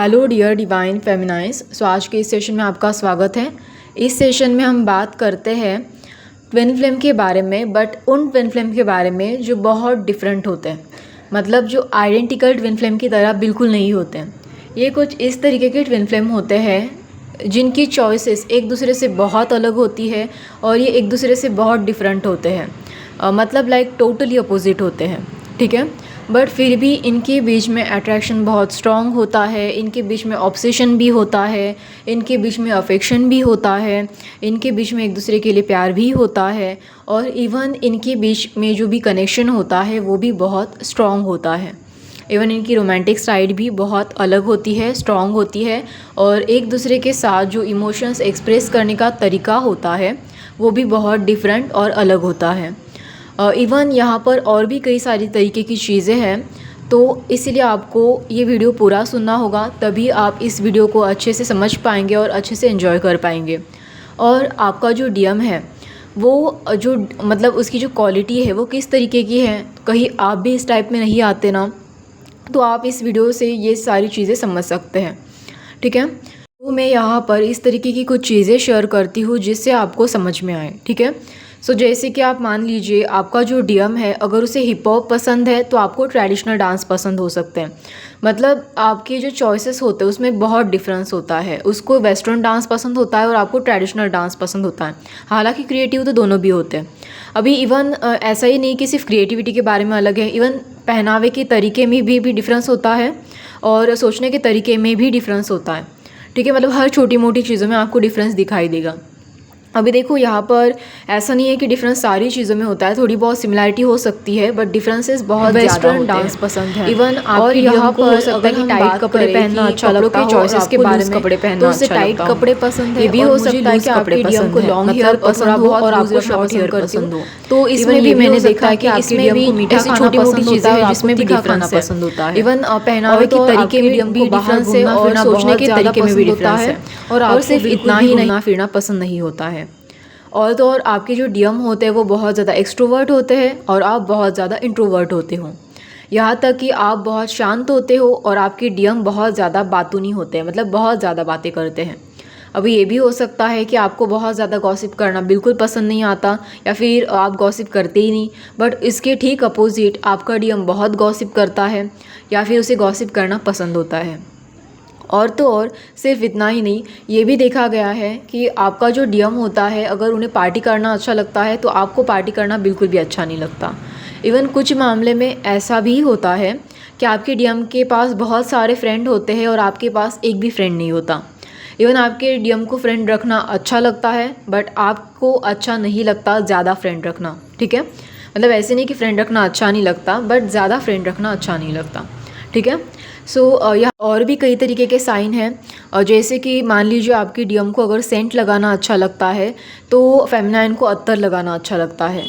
Hello dear divine feminines. So आज के इस सेशन में आपका स्वागत है। इस सेशन में हम बात करते हैं ट्विन फ्लेम के बारे में, बट उन ट्विन फ्लेम के बारे में जो बहुत डिफरेंट होते हैं, मतलब जो आइडेंटिकल ट्विन फ्लेम की तरह बिल्कुल नहीं होते हैं। ये कुछ इस तरीके के ट्विन फ्लेम होते हैं जिनकी चॉइसेस एक दूसरे से बहुत अलग होती है और ये एक दूसरे से बहुत डिफरेंट होते हैं, मतलब लाइक टोटली अपोजिट होते हैं, ठीक है। बट फिर भी इनके बीच में अट्रैक्शन बहुत स्ट्रॉन्ग होता है, इनके बीच में ऑब्सेशन भी होता है, इनके बीच में अफेक्शन भी होता है, इनके बीच में एक दूसरे के लिए प्यार भी होता है, और इवन इनके बीच में जो भी कनेक्शन होता है वो भी बहुत स्ट्रॉन्ग होता है। इवन इनकी रोमांटिक साइड भी बहुत अलग होती है, स्ट्रॉन्ग होती है, और एक दूसरे के साथ जो इमोशंस एक्सप्रेस करने का तरीका होता है वो भी बहुत डिफरेंट और अलग होता है। इवन यहाँ पर और भी कई सारी तरीके की चीज़ें हैं, तो इसीलिए आपको ये वीडियो पूरा सुनना होगा, तभी आप इस वीडियो को अच्छे से समझ पाएंगे और अच्छे से एंजॉय कर पाएंगे। और आपका जो डीएम है वो जो मतलब उसकी जो क्वालिटी है वो किस तरीके की है, कहीं आप भी इस टाइप में नहीं आते ना, तो आप इस वीडियो से ये सारी चीज़ें समझ सकते हैं, ठीक है। तो मैं यहाँ पर इस तरीके की कुछ चीज़ें शेयर करती हूँ जिससे आपको समझ में आए, ठीक है। सो जैसे कि आप मान लीजिए आपका जो डीएम है, अगर उसे हिप हॉप पसंद है तो आपको ट्रेडिशनल डांस पसंद हो सकते हैं। मतलब आपके जो चॉइसेस होते हैं उसमें बहुत डिफरेंस होता है। उसको वेस्टर्न डांस पसंद होता है और आपको ट्रेडिशनल डांस पसंद होता है। हालांकि क्रिएटिव तो दोनों भी होते हैं। अभी इवन ऐसा ही नहीं कि सिर्फ क्रिएटिविटी के बारे में अलग है, इवन पहनावे के तरीके में भी डिफरेंस होता है और सोचने के तरीके में भी डिफरेंस होता है, ठीक है। मतलब हर छोटी मोटी चीज़ों में आपको डिफरेंस दिखाई देगा। अभी देखो यहाँ पर ऐसा नहीं है कि डिफरेंस सारी चीज़ों में होता है, थोड़ी बहुत सिमिलैरिटी हो सकती है, बट डिफरेंसेस बहुत ज़्यादा होते हैं। डांस पसंद है इवन, और यहाँ पर हो सकता है कि टाइट कपड़े पहनना अच्छा लगता है, चॉइसेस के बारे में कपड़े पहनना तो उसे टाइट कपड़े पसंद है। ये भी हो सकता है कि आपके डीएम को लॉन्ग हेयर पसंद हो और आपको शॉर्ट हेयर पसंद हो। तो इसमें भी मैंने देखा है कि इसमें भी ऐसी छोटी मोटी चीज़ें हैं जिसमें भी डिफरेंस पसंद होता है। इवन पहनावे के तरीके में भी डिफरेंस है और सोचने के तरीके में भी डिफरेंस है, और सिर्फ इतना ही घूमना फिरना पसंद नहीं होता है। और तो और आपके जो डीएम होते हैं वो बहुत ज़्यादा एक्सट्रोवर्ट होते हैं और आप बहुत ज़्यादा इंट्रोवर्ट होते हो। यहाँ तक कि आप बहुत शांत होते हो और आपके डीएम बहुत ज़्यादा बातूनी होते हैं, मतलब बहुत ज़्यादा बातें करते हैं। अभी ये भी हो सकता है कि आपको बहुत ज़्यादा गॉसिप करना बिल्कुल पसंद नहीं आता, या फिर आप गॉसिप करते ही नहीं, बट इसके ठीक अपोजिट आपका डीएम बहुत गॉसिप करता है या फिर उसे गॉसिप करना पसंद होता है। और तो और सिर्फ इतना ही नहीं, ये भी देखा गया है कि आपका जो डीएम होता है, अगर उन्हें पार्टी करना अच्छा लगता है तो आपको पार्टी करना बिल्कुल भी अच्छा नहीं लगता। इवन कुछ मामले में ऐसा भी होता है कि आपके डीएम के पास बहुत सारे फ्रेंड होते हैं और आपके पास एक भी फ्रेंड नहीं होता। इवन आपके डीएम को फ्रेंड रखना अच्छा लगता है, बट आपको अच्छा नहीं लगता ज़्यादा फ्रेंड रखना, ठीक है। मतलब ऐसे नहीं कि फ्रेंड रखना अच्छा नहीं लगता, बट ज़्यादा फ्रेंड रखना अच्छा नहीं लगता, ठीक है। सो यहाँ और भी कई तरीके के साइन हैं, जैसे कि मान लीजिए आपकी डीएम को अगर सेंट लगाना अच्छा लगता है तो फेमिनाइन को अत्तर लगाना अच्छा लगता है।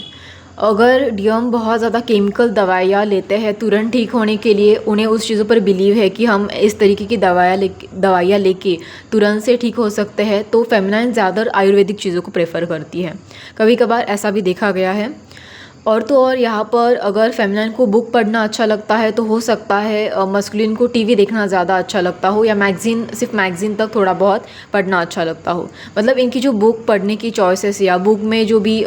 अगर डीएम बहुत ज़्यादा केमिकल दवाइयाँ लेते हैं तुरंत ठीक होने के लिए, उन्हें उस चीज़ों पर बिलीव है कि हम इस तरीके की दवाइयाँ लेके तुरंत से ठीक हो सकते हैं, तो फेमिनाइन ज़्यादा आयुर्वेदिक चीज़ों को प्रेफर करती है। कभी कभार ऐसा भी देखा गया है। और तो और यहाँ पर अगर फेमिनाइन को बुक पढ़ना अच्छा लगता है तो हो सकता है मस्कुलिन को टीवी देखना ज़्यादा अच्छा लगता हो, या मैगज़ीन, सिर्फ मैगज़ीन तक थोड़ा बहुत पढ़ना अच्छा लगता हो। मतलब इनकी जो बुक पढ़ने की चॉइसेस या बुक में जो भी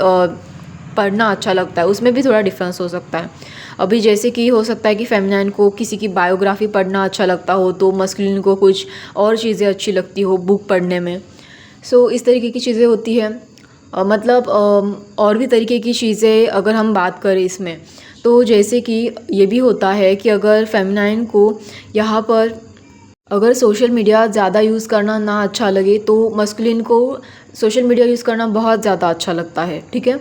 पढ़ना अच्छा लगता है उसमें भी थोड़ा डिफरेंस हो सकता है। अभी जैसे कि हो सकता है कि फेमिनाइन को किसी की बायोग्राफी पढ़ना अच्छा लगता हो तो मस्कुलिन को कुछ और चीज़ें अच्छी लगती हो बुक पढ़ने में। सो इस तरीके की चीज़ें होती है। मतलब और भी तरीके की चीज़ें अगर हम बात करें इसमें, तो जैसे कि ये भी होता है कि अगर फेमिनाइन को यहाँ पर अगर सोशल मीडिया ज़्यादा यूज़ करना ना अच्छा लगे तो मस्कुलिन को सोशल मीडिया यूज़ करना बहुत ज़्यादा अच्छा लगता है, ठीक है।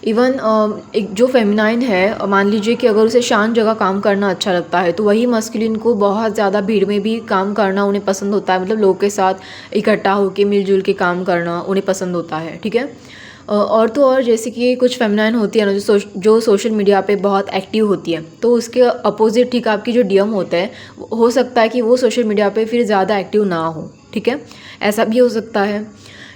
इवन एक जो फेमिनाइन है, मान लीजिए कि अगर उसे शांत जगह काम करना अच्छा लगता है तो वही मस्कुलिन को बहुत ज़्यादा भीड़ में भी काम करना उन्हें पसंद होता है। मतलब लोगों के साथ इकट्ठा होकर मिलजुल के काम करना उन्हें पसंद होता है, ठीक है। और तो और जैसे कि कुछ फेमिनाइन होती है ना जो सोशल मीडिया पे बहुत एक्टिव होती है, तो उसके अपोजिट ठीक आपकी जो डीएम होता है हो सकता है कि वो सोशल मीडिया पे फिर ज़्यादा एक्टिव ना हो, ठीक है। ऐसा भी हो सकता है।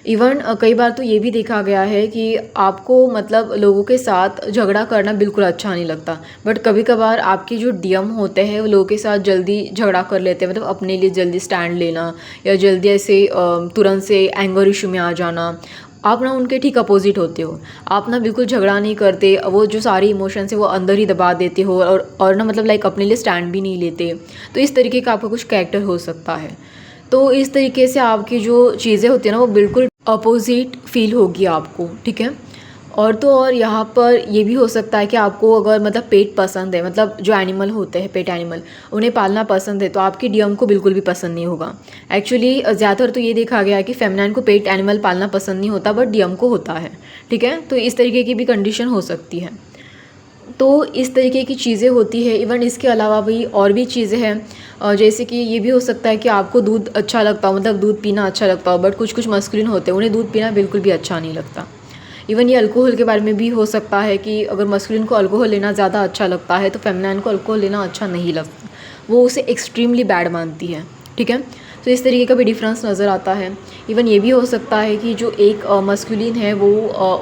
इवन कई बार तो ये भी देखा गया है कि आपको मतलब लोगों के साथ झगड़ा करना बिल्कुल अच्छा नहीं लगता, बट कभी कभार आपके जो डीएम होते हैं वो लोगों के साथ जल्दी झगड़ा कर लेते हैं, मतलब अपने लिए जल्दी स्टैंड लेना या जल्दी ऐसे तुरंत से एंगर इशू में आ जाना। आप ना उनके ठीक अपोजिट होते हो। आप ना बिल्कुल झगड़ा नहीं करते, वो जो सारी इमोशंस है वो अंदर ही दबा देते हो और ना मतलब लाइक अपने लिए स्टैंड भी नहीं लेते। तो इस तरीके का आपका कुछ कैरेक्टर हो सकता है। तो इस तरीके से आपकी जो चीज़ें होती हैं ना वो बिल्कुल अपोजिट फील होगी आपको, ठीक है। और तो और यहाँ पर ये भी हो सकता है कि आपको अगर मतलब पेट पसंद है, मतलब जो एनिमल होते हैं पेट एनिमल उन्हें पालना पसंद है, तो आपकी डीएम को बिल्कुल भी पसंद नहीं होगा। एक्चुअली ज़्यादातर तो ये देखा गया है कि फेमिनाइन को पेट एनिमल पालना पसंद नहीं होता, बट डीएम को होता है, ठीक है। तो इस तरीके की भी कंडीशन हो सकती है। तो इस तरीके की चीज़ें होती है। इवन इसके अलावा भी और भी चीज़ें हैं, जैसे कि ये भी हो सकता है कि आपको दूध अच्छा लगता हो, मतलब दूध पीना अच्छा लगता हो, बट कुछ कुछ मस्कुलिन होते हैं उन्हें दूध पीना बिल्कुल भी अच्छा नहीं लगता। इवन ये अल्कोहल के बारे में भी हो सकता है कि अगर मस्कुलिन को अल्कोहल लेना ज़्यादा अच्छा लगता है तो फेमिनाइन को अल्कोहल लेना अच्छा नहीं लगता, वो उसे एक्सट्रीमली बैड मानती है, ठीक है। तो इस तरीके का भी डिफरेंस नज़र आता है। इवन ये भी हो सकता है कि जो एक मस्कुलिन है वो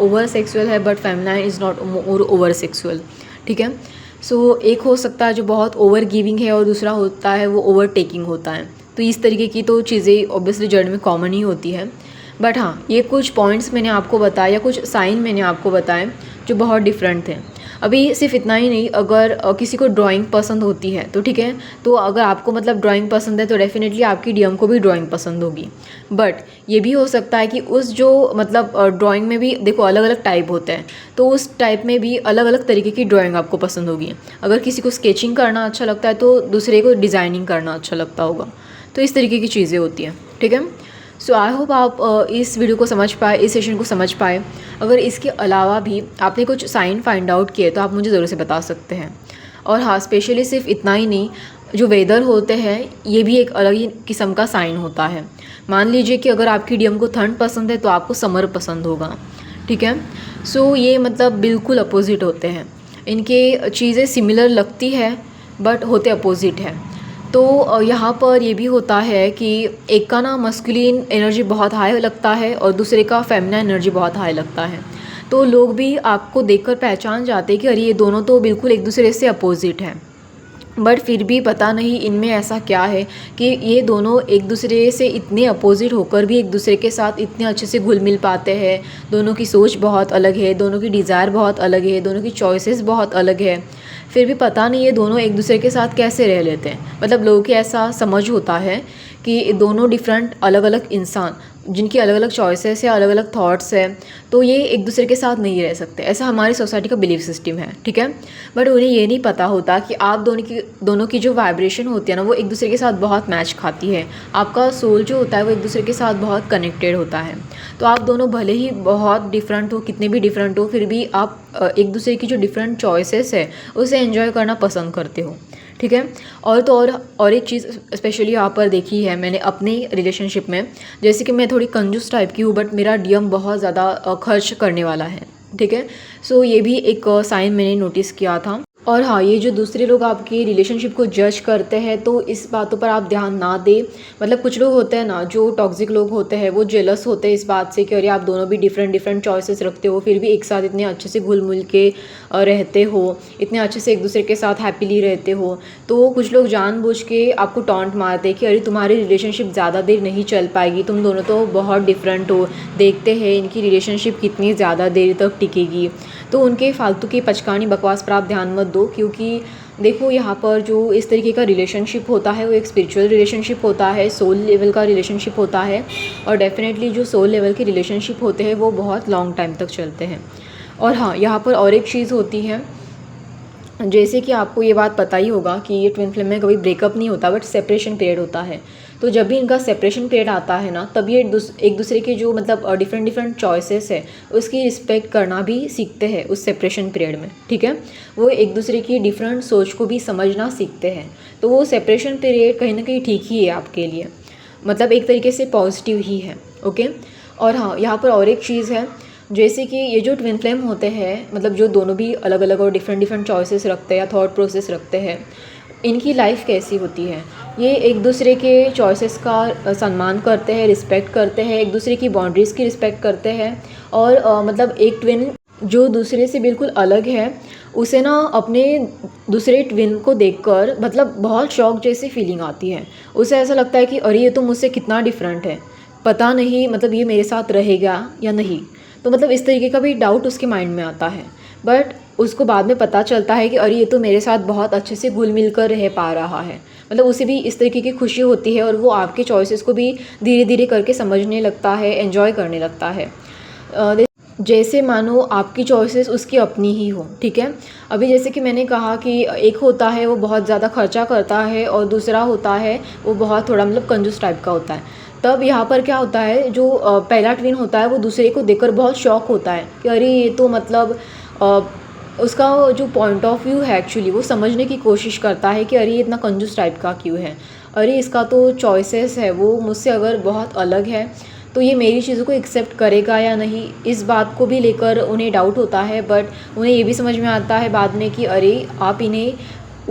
ओवर सेक्सुअल है, but feminine is not more over sexual, ठीक है। सो एक हो सकता है जो बहुत ओवर गिविंग है और दूसरा होता है वो ओवर टेकिंग होता है। तो इस तरीके की तो चीज़ें ऑब्वियसली जड़ में कॉमन ही होती है। बट हाँ, ये कुछ पॉइंट्स मैंने आपको बताए या कुछ साइन मैंने आपको बताए जो बहुत डिफरेंट थे। अभी सिर्फ इतना ही नहीं, अगर किसी को ड्राइंग पसंद होती है तो ठीक है, तो अगर आपको मतलब ड्राइंग पसंद है तो डेफिनेटली आपकी डीएम को भी ड्राइंग पसंद होगी। बट ये भी हो सकता है कि उस जो मतलब ड्राइंग में भी देखो अलग अलग टाइप होते हैं, तो उस टाइप में भी अलग अलग तरीके की ड्राइंग आपको पसंद होगी। अगर किसी को स्केचिंग करना अच्छा लगता है तो दूसरे को डिज़ाइनिंग करना अच्छा लगता होगा। तो इस तरीके की चीज़ें होती हैं, ठीक है। सो आई होप आप इस वीडियो को समझ पाए, इस सेशन को समझ पाए। अगर इसके अलावा भी आपने कुछ साइन फाइंड आउट किए तो आप मुझे ज़रूर से बता सकते हैं। और हाँ, स्पेशली सिर्फ इतना ही नहीं, जो वेदर होते हैं ये भी एक अलग ही किस्म का साइन होता है। मान लीजिए कि अगर आपकी डीएम को ठंड पसंद है तो आपको समर पसंद होगा, ठीक है। सो ये मतलब बिल्कुल अपोजिट होते हैं, इनके चीज़ें सिमिलर लगती है बट होते अपोजिट है। तो यहाँ पर ये भी होता है कि एक का ना मस्कुलिन एनर्जी बहुत हाई लगता है और दूसरे का फेमिनाइन एनर्जी बहुत हाई लगता है। तो लोग भी आपको देखकर पहचान जाते हैं कि अरे ये दोनों तो बिल्कुल एक दूसरे से अपोजिट हैं, बट फिर भी पता नहीं इनमें ऐसा क्या है कि ये दोनों एक दूसरे से इतने अपोजिट होकर भी एक दूसरे के साथ इतने अच्छे से घुल मिल पाते हैं। दोनों की सोच बहुत अलग है, दोनों की डिज़ायर बहुत अलग है, दोनों की चॉइसेस बहुत अलग है, फिर भी पता नहीं ये दोनों एक दूसरे के साथ कैसे रह लेते हैं। मतलब लोगों की ऐसा समझ होता है कि दोनों डिफरेंट अलग अलग इंसान जिनकी अलग अलग चॉइसेस है, अलग अलग थॉट्स है, तो ये एक दूसरे के साथ नहीं रह सकते, ऐसा हमारी सोसाइटी का बिलीफ सिस्टम है, ठीक है। बट उन्हें ये नहीं पता होता कि आप दोनों की जो वाइब्रेशन होती है ना वो एक दूसरे के साथ बहुत मैच खाती है। आपका सोल जो होता है वो एक दूसरे के साथ बहुत कनेक्टेड होता है। तो आप दोनों भले ही बहुत डिफरेंट हो, कितने भी डिफरेंट हो, फिर भी आप एक दूसरे की जो डिफरेंट चॉइसेस है उसे एंजॉय करना पसंद करते हो, ठीक है। और तो और एक चीज़ स्पेशली यहाँ पर देखी है मैंने अपने रिलेशनशिप में, जैसे कि मैं थोड़ी कंजूस टाइप की हूँ बट मेरा डीएम बहुत ज़्यादा खर्च करने वाला है, ठीक है। सो ये भी एक साइन मैंने नोटिस किया था। और हाँ, ये जो दूसरे लोग आपकी रिलेशनशिप को जज करते हैं तो इस बातों पर आप ध्यान ना दें। मतलब कुछ लोग होते हैं ना, जो टॉक्सिक लोग होते हैं, वो जेलस होते हैं इस बात से कि अरे आप दोनों भी डिफरेंट चॉइसेस रखते हो, फिर भी एक साथ इतने अच्छे से घुल मिल के रहते हो, इतने अच्छे से एक दूसरे के साथ हैप्पीली रहते हो। तो कुछ लोग जानबूझ के आपको टॉन्ट मारते हैं कि अरे तुम्हारी रिलेशनशिप ज़्यादा देर नहीं चल पाएगी, तुम दोनों तो बहुत डिफरेंट हो, देखते हैं इनकी रिलेशनशिप कितनी ज़्यादा देर तक टिकेगी। तो उनके फालतू की पचकानी बकवास पर आप ध्यान मत दो, क्योंकि देखो यहाँ पर जो इस तरीके का रिलेशनशिप होता है वो एक स्पिरिचुअल रिलेशनशिप होता है, सोल लेवल का रिलेशनशिप होता है। और डेफिनेटली जो सोल लेवल के रिलेशनशिप होते हैं वो बहुत लॉन्ग टाइम तक चलते हैं। और हाँ, यहाँ पर और एक चीज़ होती है, जैसे कि आपको ये बात पता ही होगा कि ये ट्विन फ्लेम में कभी ब्रेकअप नहीं होता बट सेपरेशन पीरियड होता है। तो जब भी इनका सेपरेशन पीरियड आता है ना, तब ये एक दूसरे के जो मतलब डिफरेंट चॉइसेस है उसकी रिस्पेक्ट करना भी सीखते हैं उस सेपरेशन पीरियड में, ठीक है। वो एक दूसरे की डिफरेंट सोच को भी समझना सीखते हैं। तो वो सेपरेशन पीरियड कहीं ना कहीं ठीक ही है आपके लिए, मतलब एक तरीके से पॉजिटिव ही है, ओके। और हाँ, यहाँ पर और एक चीज़ है, जैसे कि ये जो ट्विन फ्लेम होते हैं, मतलब जो दोनों भी अलग अलग और डिफरेंट चॉइसेस रखते हैं या थॉट प्रोसेस रखते हैं, इनकी लाइफ कैसी होती है। ये एक दूसरे के चॉइसेस का सम्मान करते हैं, रिस्पेक्ट करते हैं, एक दूसरे की बाउंड्रीज़ की रिस्पेक्ट करते हैं। और मतलब एक ट्विन जो दूसरे से बिल्कुल अलग है, उसे ना अपने दूसरे ट्विन को देखकर मतलब बहुत शौक जैसी फीलिंग आती है। उसे ऐसा लगता है कि अरे ये तो मुझसे कितना डिफरेंट है, पता नहीं मतलब ये मेरे साथ रहेगा या नहीं। तो मतलब इस तरीके का भी डाउट उसके माइंड में आता है। बट उसको बाद में पता चलता है कि अरे ये तो मेरे साथ बहुत अच्छे से घुल मिल कर रह पा रहा है। मतलब उसे भी इस तरीके की खुशी होती है और वो आपके चॉइसेस को भी धीरे धीरे करके समझने लगता है, एंजॉय करने लगता है। जैसे मानो आपकी चॉइसेस उसकी अपनी ही हो, ठीक है। अभी जैसे कि मैंने कहा कि एक होता है वो बहुत ज़्यादा खर्चा करता है और दूसरा होता है वो बहुत थोड़ा मतलब कंजूस टाइप का होता है। तब यहाँ पर क्या होता है, जो पहला ट्विन होता है वो दूसरे को देखकर बहुत शॉक होता है कि अरे ये तो मतलब उसका जो पॉइंट ऑफ व्यू है एक्चुअली वो समझने की कोशिश करता है कि अरे ये इतना कंजूस टाइप का क्यों है, अरे इसका तो चॉइसेस है वो मुझसे अगर बहुत अलग है तो ये मेरी चीज़ों को एक्सेप्ट करेगा या नहीं, इस बात को भी लेकर उन्हें डाउट होता है। बट उन्हें ये भी समझ में आता है बाद में कि अरे आप इन्हें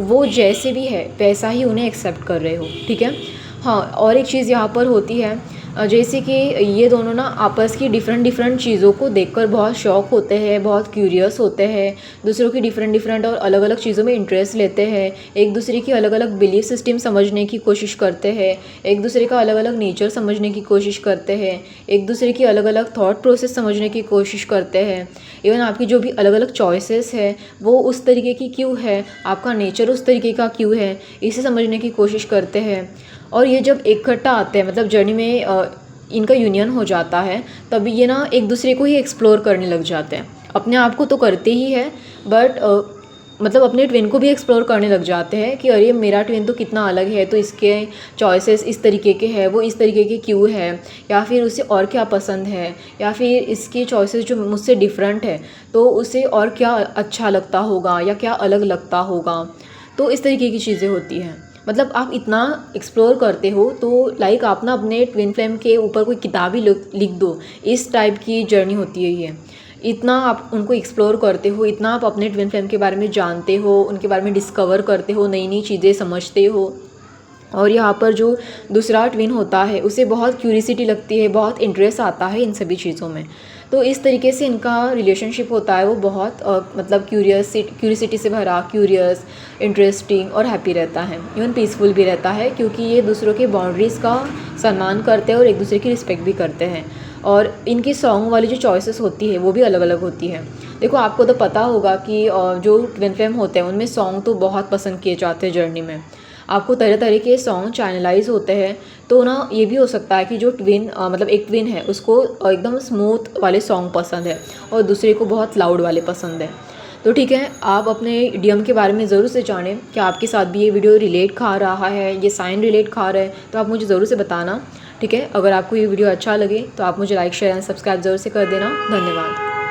वो जैसे भी है वैसा ही उन्हें एक्सेप्ट कर रहे हो, ठीक है। हाँ, और एक चीज़ यहाँ पर होती है जैसे कि ये दोनों ना आपस की डिफरेंट चीज़ों को देखकर बहुत शौक होते हैं, बहुत क्यूरियस होते हैं, दूसरों की डिफरेंट और अलग अलग चीज़ों में इंटरेस्ट लेते हैं, एक दूसरे की अलग अलग बिलीफ सिस्टम समझने की कोशिश करते हैं, एक दूसरे का अलग अलग नेचर समझने की कोशिश करते हैं, एक दूसरे की अलग अलग थॉट प्रोसेस समझने की कोशिश करते हैं। इवन आपकी जो भी अलग अलग चॉइसेस है वो उस तरीके की क्यों है, आपका नेचर उस तरीके का क्यों है, इसे समझने की कोशिश करते हैं। और ये जब इकट्ठा आते हैं मतलब जर्नी में इनका यूनियन हो जाता है, तब ये ना एक दूसरे को ही एक्सप्लोर करने लग जाते हैं। अपने आप को तो करते ही है बट मतलब अपने ट्विन को भी एक्सप्लोर करने लग जाते हैं कि अरे मेरा ट्विन तो कितना अलग है, तो इसके चॉइसेस इस तरीके के हैं, वो इस तरीके के क्यों है, या फिर उसे और क्या पसंद है, या फिर इसकी चॉइसेस जो मुझसे डिफरेंट है तो उसे और क्या अच्छा लगता होगा या क्या अलग लगता होगा। तो इस तरीके की चीज़ें होती हैं। मतलब आप इतना एक्सप्लोर करते हो तो लाइक आप ना अपने ट्विन फ्लेम के ऊपर कोई किताब ही लिख दो, इस टाइप की जर्नी होती है ये। इतना आप उनको एक्सप्लोर करते हो, इतना आप अपने ट्विन फ्लेम के बारे में जानते हो, उनके बारे में डिस्कवर करते हो, नई नई चीज़ें समझते हो। और यहाँ पर जो दूसरा ट्विन होता है उसे बहुत क्यूरियोसिटी लगती है, बहुत इंटरेस्ट आता है इन सभी चीज़ों में। तो इस तरीके से इनका रिलेशनशिप होता है वो बहुत मतलब क्यूरियोसिटी से भरा, क्यूरियस, इंटरेस्टिंग और हैप्पी रहता है, इवन पीसफुल भी रहता है, क्योंकि ये दूसरों के बाउंड्रीज़ का सम्मान करते हैं और एक दूसरे की रिस्पेक्ट भी करते हैं। और इनकी सॉन्ग वाली जो चॉइसेस होती है वो भी अलग अलग होती है। देखो आपको तो पता होगा कि जो ट्विन फ्लेम होते हैं उनमें सॉन्ग तो बहुत पसंद किए जाते हैं जर्नी में। आपको तरह तरह के सॉन्ग चैनलाइज होते हैं। तो ना ये भी हो सकता है कि जो ट्विन मतलब एक ट्विन है उसको एकदम स्मूथ वाले सॉन्ग पसंद है और दूसरे को बहुत लाउड वाले पसंद है। तो ठीक है, आप अपने इडियम के बारे में ज़रूर से जानें कि आपके साथ भी ये वीडियो रिलेट खा रहा है, ये साइन रिलेट खा रहा है, तो आप मुझे ज़रूर से बताना, ठीक है। अगर आपको ये वीडियो अच्छा लगे तो आप मुझे लाइक, शेयर एंड सब्सक्राइब ज़रूर से कर देना। धन्यवाद।